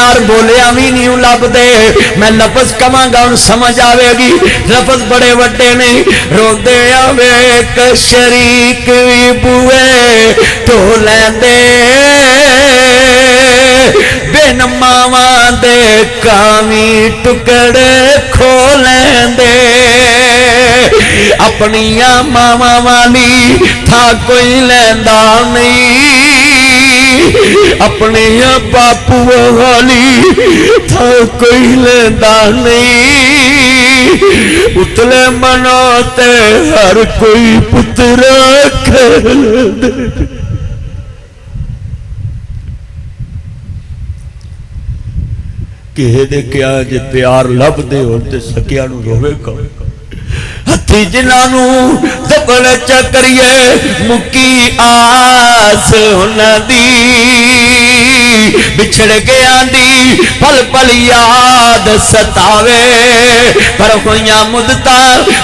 یار بولیا بھی نہیں لب دے میں لفظ کواں گا ہن سمجھ آوے گی لفظ بڑے وڈے نے روندے آوے ایک شریک بھی بوئے تو لیندے بن ماواں دے کاویں ٹکڑے کھو لیندے اپنیاں ماواں والی تھا کوئی لیندا نہیں اپنیاں باپو والی تھا کوئی لیندا نہیں اتلے منو تے ہر کوئی پتر کھیل کہے دے کیا جے پیار لب دے ہوتے سکیا نو روے کا ہتھی جنانو دبڑ چکریے مکی آس ہونا دی بچھڑ گیا دی پل پل یاد ستاوے پر ہویاں مدتا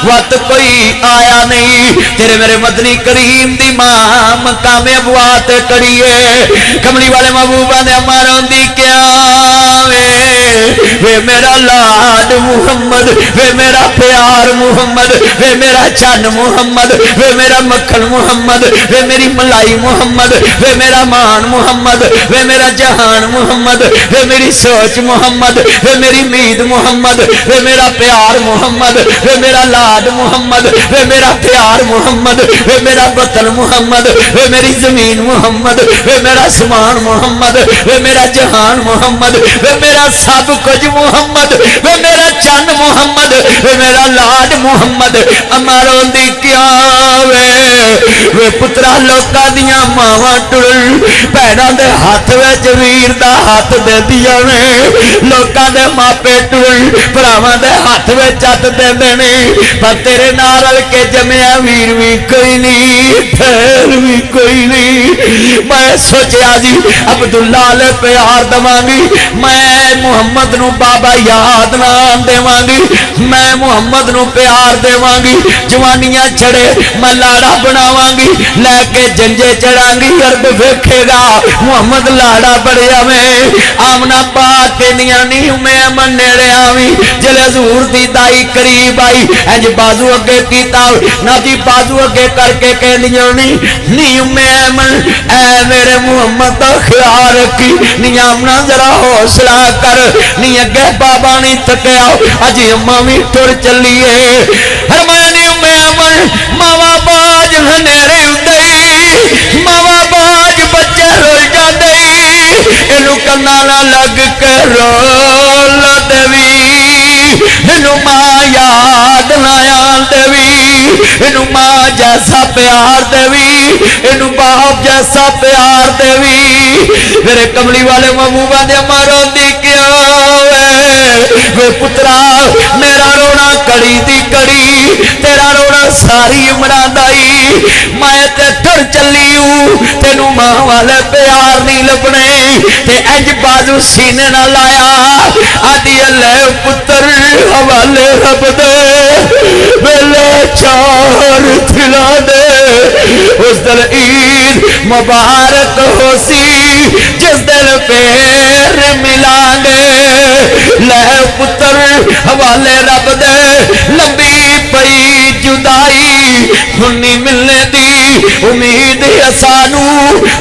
وقت کوئی آیا نہیں تیرے میرے مدنی کریم دی ماں مقام ابوات کریے کملی والے محبوبہ نے ہماروں دی کیا وے میرا لاڈ محمد وے میرا پیار محمد وے میرا چن محمد وے میرا مکھن محمد وے میری ملائی محمد وے میرا مان محمد وے میرا جہان محمد وے میری سوچ محمد وے میری امید محمد وے میرا پیار محمد وے میرا لاڈ محمد وے میرا پیار محمد وے میرا وطن محمد وے میری زمین محمد وے میرا سمان محمد وے میرا جہان محمد وے میرا سب کچھ محمد وے میرا چن محمد وے میرا لاڈ محمد اماروں دی کیا وے پترا لوکاں دیاں ماواں ٹل بھیناں دے ہاتھ وچ ویر دا ہاتھ دے دیا نے لوکاں دے ماپے ٹل بھراواں دے ہاتھ وچ ہاتھ دے دینے پر تیرے نال رل کے جمیا ویر بھی کوئی نہیں پھر بھی کوئی نہیں میں سوچیا جی عبداللہ لے پیار دواں گی میں محمد نو بابا یاد نہ دیواں گی میں محمد نو پیار دیواں گی جوانیاں چھڑے میں لاڑا بناواں گی لے کے جنجے چڑھاں گی عرب ویکھے گا محمد لاڑا بڑیا میں آمنا پاک کے نیاں نہیں میں من نیڑے آویں جلے حضور دی دائی قریب آئی انج بازو اگے کیتا نہ جی بازو اگے کر کے کہہ دیاں نہیں میں من اے میرے محمد دا خیال رکھی نہیں آمنا ذرا حوصلہ کر نہیں اگے بابا نہیں تھکیا اجی اماں بھی ٹر چلیے فرمانی میں امن ماوا باج ہنیرے اندئی ماوا باج بچے رول جاندئی اینو کنالا لگ کے رول دیوی اینو ماں یاد نایان دیوی اینو ماں جیسا پیار دیوی اینو باپ جیسا پیار دیوی میرے کملی والے محبوبہ دے ماروں دی کیا وے پترا میرا رونا کڑی دی کڑی تیرا رونا ساری عمرہ دائی میں تے ٹر چلی ہوں تینو ماں والے پیار نہیں لبنے تے انج بازو سینے نہ لایا آدھی اللہ پتر حوالے رب دے ویلے چار تھلا دے اس دل عید مبارک ہو سی جس دل پیر ملان گے لے پتر حوالے رب دے لمبی پئی جدائی ہنی ملنے دی امید اسانو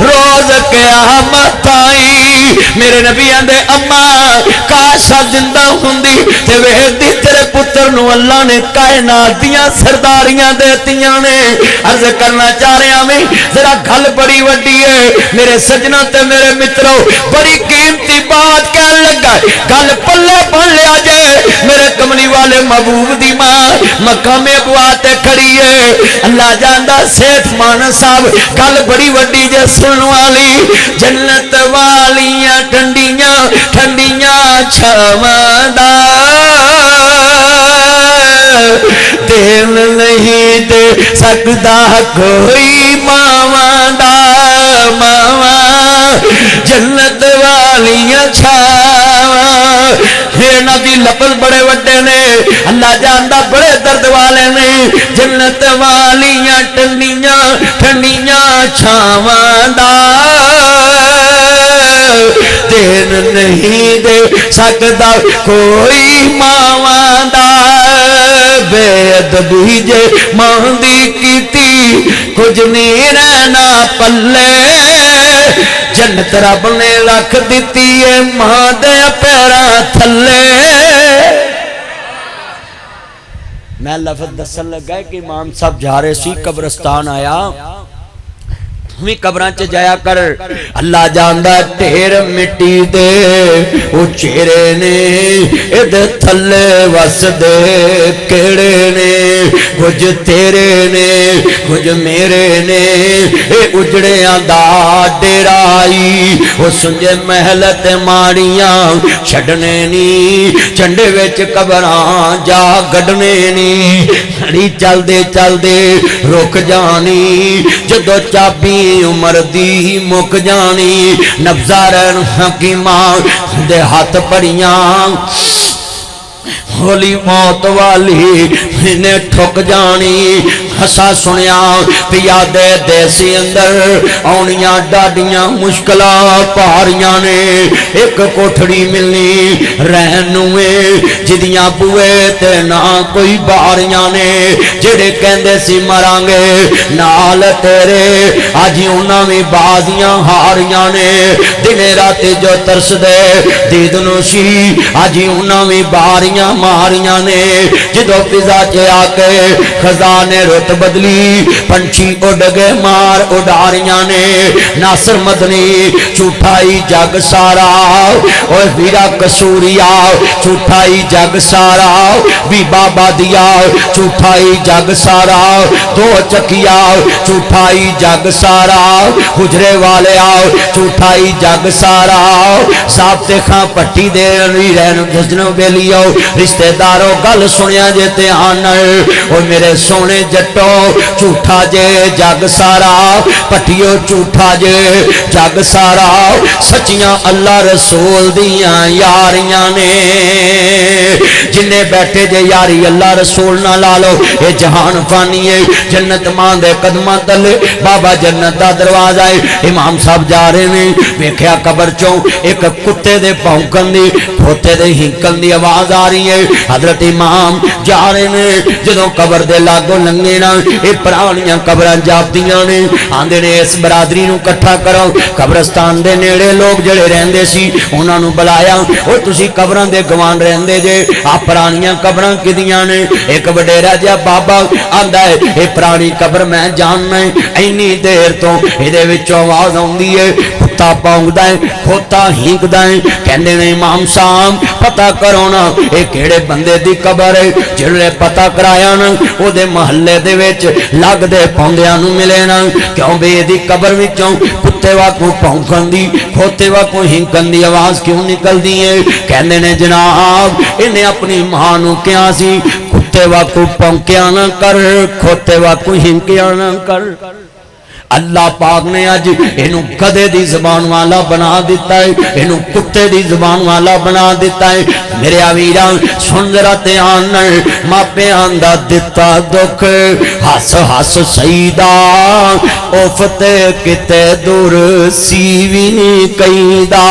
روز قیامت آئی میرے نبی آندے اماں کاشا زندہ ہوندی تے ویدی تیرے پتر نو اللہ نے کائنات دیاں سرداریاں دیتیاں نے عرض کرنا چاہ رہے ہمیں ذرا گھل بڑی وڈی ہے میرے سجنہ تے میرے مترو بڑی قیمتی بات کہنے لگا گھل پلے بن لیا جائے میرے کملی والے محبوب دی ماں مقام ابوات کھڑی ہے اللہ جاندہ سیٹھ مان صاحب گھل بڑی وڈی جے سن والی جنت والیاں ٹھنڈیاں ٹھنڈیاں چھواندا دل نہیں دے سکدا کوئی ماواں دا ماواں جنت والیاں چھاواں ہینا دی لفظ بڑے وڈے نے اللہ جاندہ بڑے درد والے نے جنت والیاں ٹھنڈیاں ٹھنڈیاں چھاواں دا دین نہیں دے سکتا کوئی ماواں دا بے ادبی جے ماں دی کیتی کچھ نہیں رہنا پلے جنت رب نے رکھ دیتی ہے ماں دے پیراں تھلے میں لفظ دسن لگا کہ امام صاحب جا رہے سی قبرستان آیا بھی قبران چ جایا کر اللہ جاندا ڈھیر مٹی دے او چہرے نے اد تھلے وس دے کیڑے نے کچھ تیرے نے کچھ میرے نے اے اجڑیاں دا ڈیرائی او سنجے محل تے ماڑیاں چھڈنے نی چنڈے وچ قبراں جا گڈنے نی ہڑی چل دے رک جانی جدو چابی عمر دی مک جانی نبزارن حکیماں دے ہاتھ پڑیاں ہولی موت والی انہیں ٹھک جانی ہسا سنیا پیادے دیسی اندر آنیاں ڈاڈیاں مشکلہ پاریاں نے ایک کوٹھڑی ملنی رہنوے جدیاں بوئے تے نہ کوئی باریاں نے جڑے کہندے سی مرانگے نال تیرے آجی انہاں میں بازیاں ہاریاں نے دنے راتے جو ترس دے دیدنو سی آجی انہاں میں باریاں ماریاں نے جدو فضا چے آکے خزانے رت بدلی پنچھی اڑ گئے مار اڑاریاں نے ناصر مدنی چھوٹائی جگ سارا اوہ ویرا کسوریا چھوٹائی جگ سارا بی بابا دیا چھوٹائی جگ سارا دو چکیا چھوٹائی جگ سارا حجرے والے آؤ چھوٹائی جگ سارا سابتے خاں پٹی دے رہن جسنو بیلی آؤ رشتہ داروں گل سنیا جیتے آنر اور میرے سونے جٹو چھوٹا جے جگ سارا پٹیو چھوٹا جے جگ سارا سچیاں اللہ رسول دیاں یاریاں نے جنہیں بیٹھے جے یاری اللہ رسول نہ لالو اے جہان فانی ہے جنت ماں دے قدمہ تلے بابا جنت دا دروازہ ہے امام صاحب جا رہے ہیں ویکھیا قبر چوں ایک کتے دے پونکن دی کھوتے دے ہنکن دی آواز آ رہی ہے حضرت امام جا رہے ہیں جدوں قبر دے لاگو لنگے نا اے پرانیاں قبران جاپدیاں نے آندے نے اس برادری نو کٹھا کرو قبرستان دے نیڑے لوگ جڑے رہندے سی انہاں نو بلایا او تسی قبران دے گوان رہندے جے آ پرانیاں قبران کدیاں نے ایک وڈیرا جا بابا آندا ہے اے پرانی قبر میں جاننا ہے اینی دیر تو اے دے وچوں آواز آوندی ہے کتا پونگدا ہے کھوتا ہینکدا ہے کہندے نے امام صاحب پتہ کرو نا اے کیڑے بندے دی قبر ہے جڑے پتہ کرایا نا او دے محلے دے وچ لگ دے پوندیاں نو ملے نا کیوں بے دی قبر وچوں کتے واکو پونکن دی کھوتے واکو ہنکن دی آواز کیوں نکل دی ہے کہندے نے جناب انہیں اپنی ماں نو کیا سی کتے واکو پونکیا نہ کر کھوتے واکو ہنکیا نہ کر اللہ پاک نے آج انہوں گدے دی زبان والا بنا دیتا ہے انہوں کتے دی زبان والا بنا دیتا ہے میرے آویران سن ذرا تیانر ماپے آندہ دیتا دکھ ہس ہس سیدہ اوفتے کتے دور سیوی قیدہ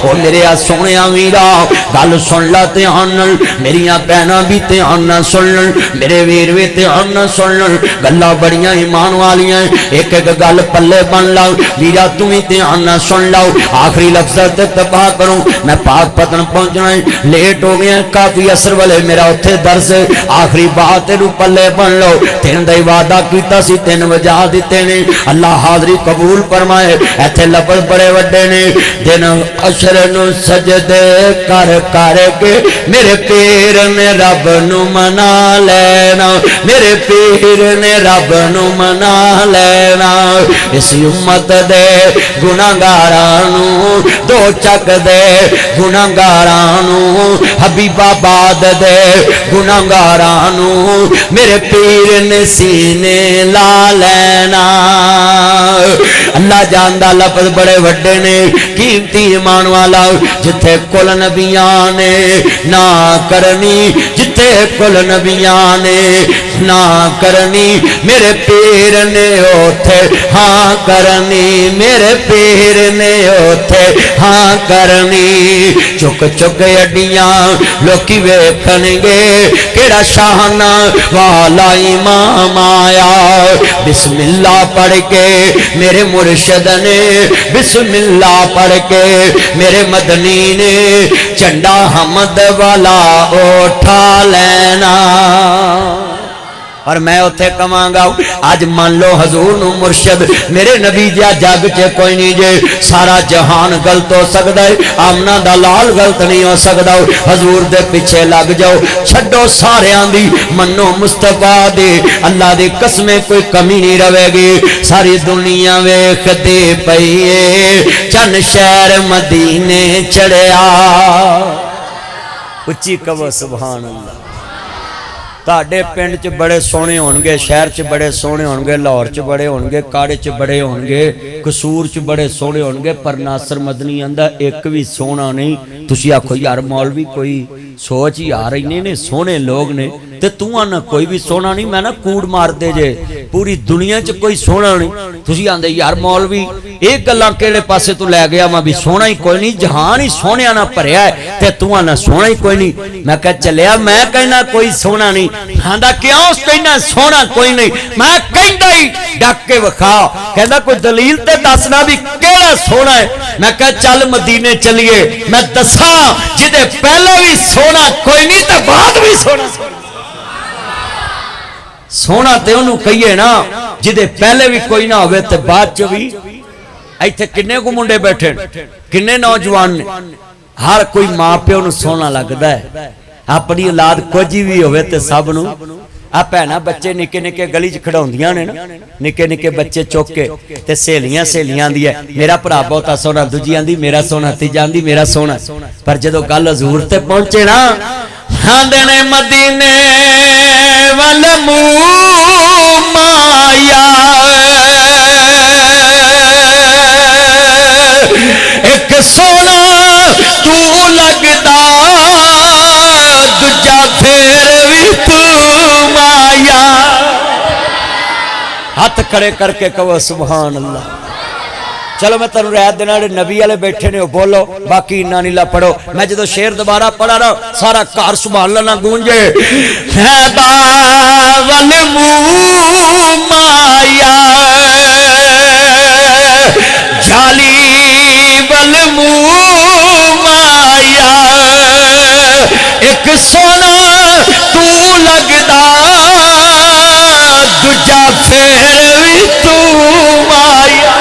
او میرے سونے آویران گل سن لا تیانر میریاں پہنا بھی تیانر سن میرے ویروے تیانر سن گلہ بڑیاں ایمان والیاں ایک ایک گل پلے بن لاؤ ویرا تمہیں تیانا سن لاؤ آخری لفظ تک تباہ کروں میں پاک پتن پہنچنا ہے لیٹ ہو گیا کافی اثر والے میرا اتھے درس آخری بات رو پلے بن لو تین دائی وعدہ کیتا سی تین وجہ دیتے نے اللہ حاضری قبول فرمائے ایتھے لفظ بڑے وڈے نے دن عشر نو سجدے کر کے میرے پیر نے رب نو منا لینا میرے پیر نے رب نو منا لینا اس امت دے گناہگارانو دو چک دے گناہگارانو حبیب آباد دے گناہگارانو میرے پیر نے سینے لا لینا اللہ جاندہ لفظ بڑے وڈے نے قیمتی ایمان والا جتھے کل نبیاں نے نہ کرنی جتھے کل نبیاں نے نہ کرنی میرے پیر نے او اوتھے ہاں کرنی میرے پیر نے اوتھے ہاں کرنی چک چک اڈیاں لوکی ویکھن گے کیڑا شاہانہ والا امام آیا بسم اللہ پڑھ کے میرے مرشد نے بسم اللہ پڑھ کے میرے مدنی نے چنڈا حمد والا اٹھا لینا اور میں اتھے کماں گا آج مان لو حضور نو مرشد میرے نبی جا جگ چے کوئی نہیں جے سارا جہان غلط ہو سکتا ہے آمنہ دا لال غلط نہیں ہو سکتا حضور دے پیچھے لگ جاؤ چھڈو سارے آندھی منو مصطفیٰ دے اللہ دے قسمیں کوئی کمی نہیں روے گی ساری دنیا ویکھ دے پئیے چن شہر مدینے چڑھیا اچھی کہو سبحان اللہ تاڑے پنڈ چ بڑے سونے ہونگے شہر چ بڑے سونے ہونگے لاہور چ بڑے ہونگے کاڑے چ بڑے ہونگے قصور چ بڑے سونے ہونگے پر ناصر مدنی اندہ ایک بھی سونا نہیں تسی آکھو یار مولوی کوئی سوچ ہی آ رہی نہیں سونے لوگ نے تے تو آنا کوئی بھی سونا نہیں میں نا کوڑ مار دے جے پوری دنیا چ کوئی سونا نہیں تسی آندے یار مولوی ایک گلاں کیڑے پاسے تو لے گیا میں بھی سونا ہی کوئی نہیں جہان ہی سونے آنا پڑیا ہے تے تو آنا سونا ہی کوئی نہیں میں کہہ چلیا میں کہنا کوئی سونا نہیں ہاندہ کیوں اس کہنا سونا کوئی نہیں میں کہنا ہی ڈاک کے وکھا کہنا کوئی دلیل تے دسنا بھی کیڑا سونا ہے میں کہا چل مدینے چلیے میں دسا جدے پہلے بھی سونا کوئی نہیں تے بعد بھی سونا سونا تے انہوں کہیے نا جدے پہلے بھی کوئی نہ ہوئے تے بعد چو بھی ایتھے کنے کو منڈے بیٹھے کنے نوجوان نے ہر کوئی ماں پہ انہوں سونا لگتا ہے اپنی اولاد کوجی بھی ہوئے تے سب نو آپ ہے نا بچے نکے نکے گلی چ کھڑاوندیاں نے نا نکے نکے بچے چوک کے تے سہیلیاں دی ہے میرا بھرا بہتا سونا دوجی آندی میرا سونا تیجا آندی میرا سونا پر جدو گل حضور تے پہنچے نا ہاندنے مدینے وال منہ مایا ایک سونا تو لگدا دجا پھر بھی تو مایا ہاتھ کھڑے کر کے کہو سبحان اللہ چلو میں تنو رہت دینا نبی والے بیٹھے نے بولو باقی انا نیلا پڑھو میں جدو شیر دوبارہ پڑھا رہا سارا کار سبحان اللہ نہ گونجے حیبا والمو مایا جھالی والمو مایا ایک سونا تو لگدا دجا پھر بھی تو مایا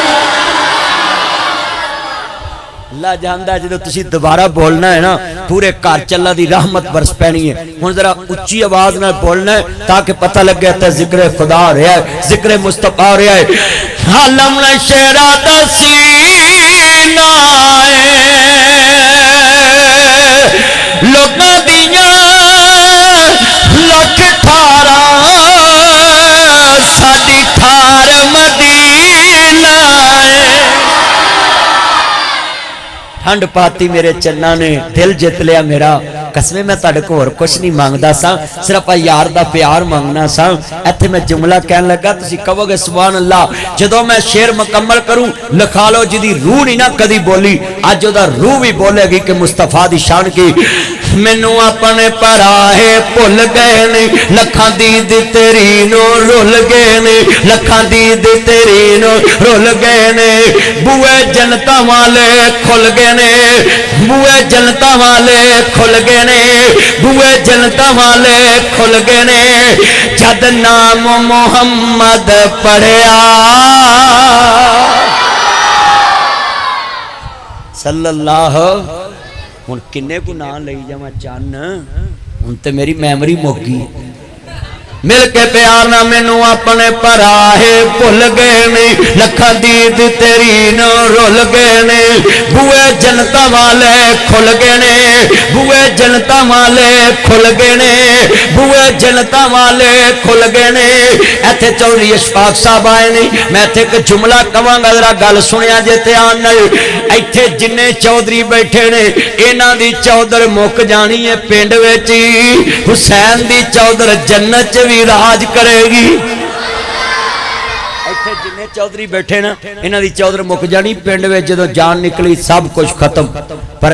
اللہ جاندہ ہے جدو تسی دوبارہ بولنا ہے نا پورے کار چلا دی رحمت برس پینی ہے ہون ذرا اچھی آواز نہ بولنا ہے تاکہ پتہ لگ گیا ہے ذکر خدا ہو رہا ہے ذکر مصطفیٰ ہو رہا ہے حالم نشرہ دا سینہ لوگاں دیاں لکھ ٹھارا ساڈی ٹھار مدینہ ٹھنڈ پاتی میرے چنا نے دل جت لیا میرا قسمیں میں تاڑے کو اور کچھ نہیں مانگدا سا صرف یار دا پیار مانگنا سا ایتھے میں جملہ کہنے لگا تسی کہو گے سبحان اللہ جدو میں شعر مکمل کروں لکھا لو جدی روح نہیں نہ کدی بولی آج جو دا روح بھی بولے گی کہ مصطفیٰ دی شان کی مینوں اپنے پراہے بھول گئے نے لکھاں دید تیری نو رول گئے نے لکھاں دید تیری نو رول گئے نے بوئے جنتا والے کھل گئے نے بوئے جنتا والے کھل گئے نے بوئے جنتا والے کھل گئے نے جد نام محمد پڑھیا صلی اللہ ہن کنے کو نام لئی جاواں چن ہن تے میری میموری موکی مل کے پیار نہ مینوں اپنے پراہے بھول گئے نے لکھاں دید تیری نو رول گئے نے بوئے جنتا والے کھل گئے نے بوئے جنتا والے کھل گئے نے بوئے جنتا والے کھل گئے نے ایتھے چودھری اشفاق صاحب آئے نے میں ایتھے ایک جملہ کہاں گا ذرا گل سنیا جے دھیان نال ایتھے جنے چودھری بیٹھے نے انہاں دی چودھر مک جانی ہے پنڈ وچ حسین دی چودھر جنت وچ راج کرے گی ਇੱਥੇ ਜਿੰਨੇ ਚੌਧਰੀ ਬੈਠੇ ਨਾ ਇਹਨਾਂ ਦੀ ਚੌਧਰ ਮੁੱਕ ਜਾਣੀ ਪਿੰਡ ਵਿੱਚ ਜਦੋਂ ਜਾਨ ਨਿਕਲੀ ਸਭ ਕੁਝ ਖਤਮ ਪਰ